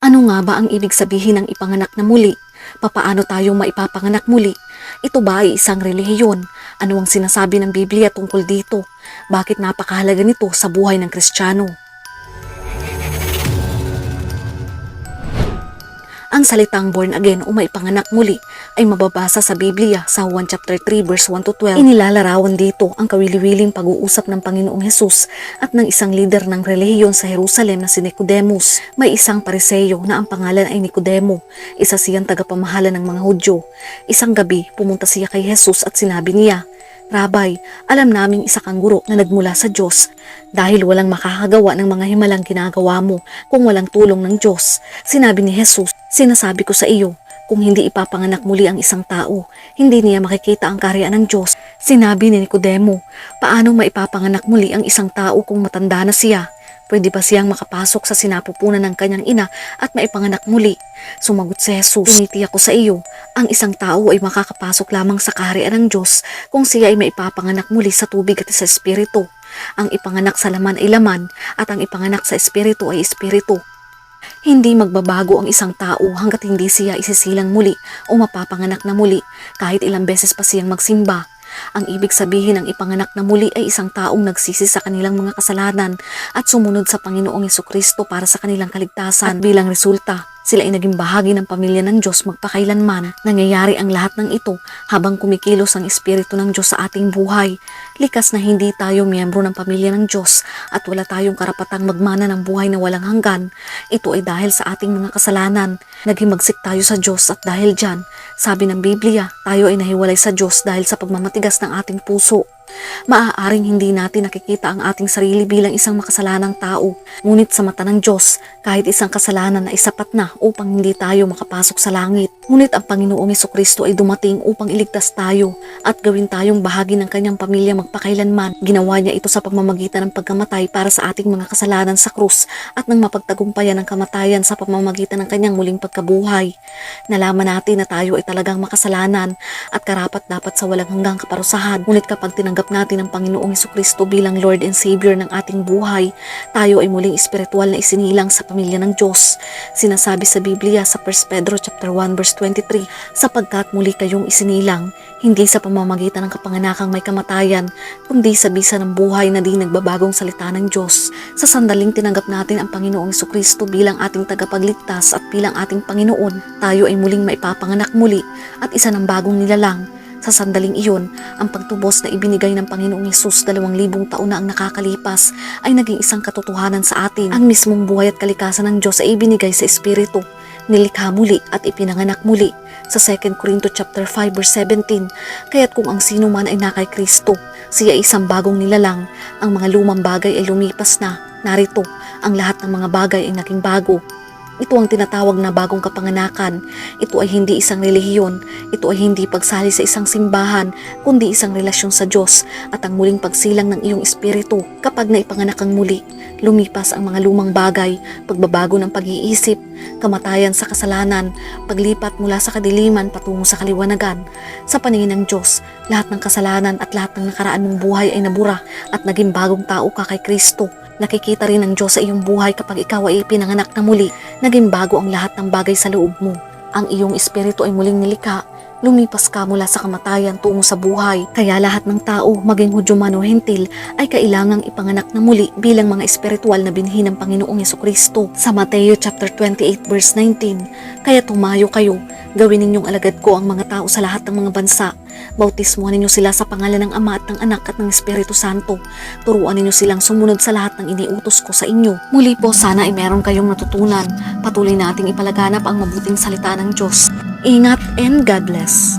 Ano nga ba ang ibig sabihin ng ipanganak na muli? Papaano tayo maipapanganak muli? Ito ba ay isang relihiyon? Ano ang sinasabi ng Biblia tungkol dito? Bakit napakahalaga nito sa buhay ng Kristiyano? Ang salitang born again o maipanganak muli ay mababasa sa Biblia sa Juan chapter 3 verse 1 to 12. Inilalarawan dito ang kawili-wiling pag-uusap ng Panginoong Hesus at ng isang lider ng relihiyon sa Jerusalem na si Nicodemus. May isang Pariseo na ang pangalan ay Nicodemo, isa siyang tagapamahala ng mga Hudyo. Isang gabi, pumunta siya kay Hesus at sinabi niya, "Rabay, alam naming isa kang guro na nagmula sa Diyos dahil walang makakagawa ng mga himalang ginagawa mo kung walang tulong ng Diyos." Sinabi ni Jesus, "Sinasabi ko sa iyo, kung hindi ipapanganak muli ang isang tao, hindi niya makikita ang kaharian ng Diyos." Sinabi ni Nicodemo, "Paano maipapanganak muli ang isang tao kung matanda na siya? Pwede ba siyang makapasok sa sinapupunan ng kanyang ina at maipanganak muli?" Sumagot si Jesus, "Tinitiyak ko sa iyo, ang isang tao ay makakapasok lamang sa kaharian ng Diyos kung siya ay maipapanganak muli sa tubig at sa espiritu. Ang ipanganak sa laman ay laman at ang ipanganak sa espiritu ay espiritu. Hindi magbabago ang isang tao hanggat hindi siya isisilang muli o mapapanganak na muli kahit ilang beses pa siyang magsimba. Ang ibig sabihin ng ipanganak na muli ay isang taong nagsisi sa kanilang mga kasalanan at sumunod sa Panginoong Jesucristo para sa kanilang kaligtasan. At bilang resulta, sila ay naging bahagi ng pamilya ng Diyos magpakailanman. Nangyayari ang lahat ng ito habang kumikilos ang Espiritu ng Diyos sa ating buhay. Likas na hindi tayo miyembro ng pamilya ng Diyos at wala tayong karapatang magmana ng buhay na walang hanggan. Ito ay dahil sa ating mga kasalanan. Naghimagsik tayo sa Diyos at dahil dyan, sabi ng Biblia, tayo ay nahiwalay sa Diyos dahil sa pagmamatigas ng ating puso. Maaaring hindi natin nakikita ang ating sarili bilang isang makasalanang tao, ngunit sa mata ng Diyos, kahit isang kasalanan ay sapat na upang hindi tayo makapasok sa langit. Ngunit ang Panginoong Jesucristo ay dumating upang iligtas tayo at gawin tayong bahagi ng kanyang pamilya magpakailanman. Ginawa niya ito sa pamamagitan ng pagkamatay para sa ating mga kasalanan sa krus at ng mapagtagumpayan ng kamatayan sa pamamagitan ng kanyang muling pagkabuhay. Nalaman natin na tayo ay talagang makasalanan at karapat-dapat sa walang hanggang kaparusahan. Ngunit kapag tinanggap natin ang Panginoong Jesucristo bilang Lord and Savior ng ating buhay, tayo ay muling espiritual na isinilang sa pamilya ng Diyos. Sinasabi sa Biblia sa 1 Pedro chapter 1 verse 23, "Sapagkat muli kayong isinilang, hindi sa pamamagitan ng kapanganakang may kamatayan, kundi sa bisa ng buhay na di nagbabagong salita ng Diyos." Sa sandaling tinanggap natin ang Panginoong Jesucristo bilang ating tagapagligtas at bilang ating Panginoon, tayo ay muling maipapanganak muli at isa ng bagong nilalang. Sa sandaling iyon, ang pagtubos na ibinigay ng Panginoong Hesus 2,000 taon na ang nakakalipas ay naging isang katotohanan sa atin. Ang mismong buhay at kalikasan ng Diyos ay ibinigay sa Espiritu, nilikha muli at ipinanganak muli. Sa 2 Corinto chapter 5 verse 17, "Kaya't kung ang sino man ay nakay Kristo, siya ay isang bagong nilalang. Ang mga lumang bagay ay lumipas na. Narito, ang lahat ng mga bagay ay naging bago." Ito ang tinatawag na bagong kapanganakan. Ito ay hindi isang relihiyon. Ito ay hindi pagsali sa isang simbahan, kundi isang relasyon sa Diyos at ang muling pagsilang ng iyong espiritu. Kapag naipanganak kang muli, lumipas ang mga lumang bagay, pagbabago ng pag-iisip, kamatayan sa kasalanan, paglipat mula sa kadiliman patungo sa kaliwanagan. Sa paningin ng Diyos, lahat ng kasalanan at lahat ng nakaraan mong buhay ay nabura at naging bagong tao ka kay Kristo. Nakikita rin ng Diyos sa iyong buhay kapag ikaw ay ipinanganak na muli. Naging bago ang lahat ng bagay sa loob mo. Ang iyong espiritu ay muling nilikha. Lumipas ka mula sa kamatayan tungo sa buhay. Kaya lahat ng tao, maging Hudyo man o Hentil, ay kailangang ipanganak na muli bilang mga espiritual na binhi ng Panginoong Jesucristo. Sa Mateo chapter 28 verse 19, "Kaya tumayo kayo, gawin ninyong alagad ko ang mga tao sa lahat ng mga bansa. Bautismuhan ninyo sila sa pangalan ng Ama at ng Anak at ng Espiritu Santo. Turuan ninyo silang sumunod sa lahat ng iniutos ko sa inyo." Muli po, sana ay meron kayong natutunan. Patuloy nating ipalaganap ang mabuting salita ng Diyos. Ingat and God bless.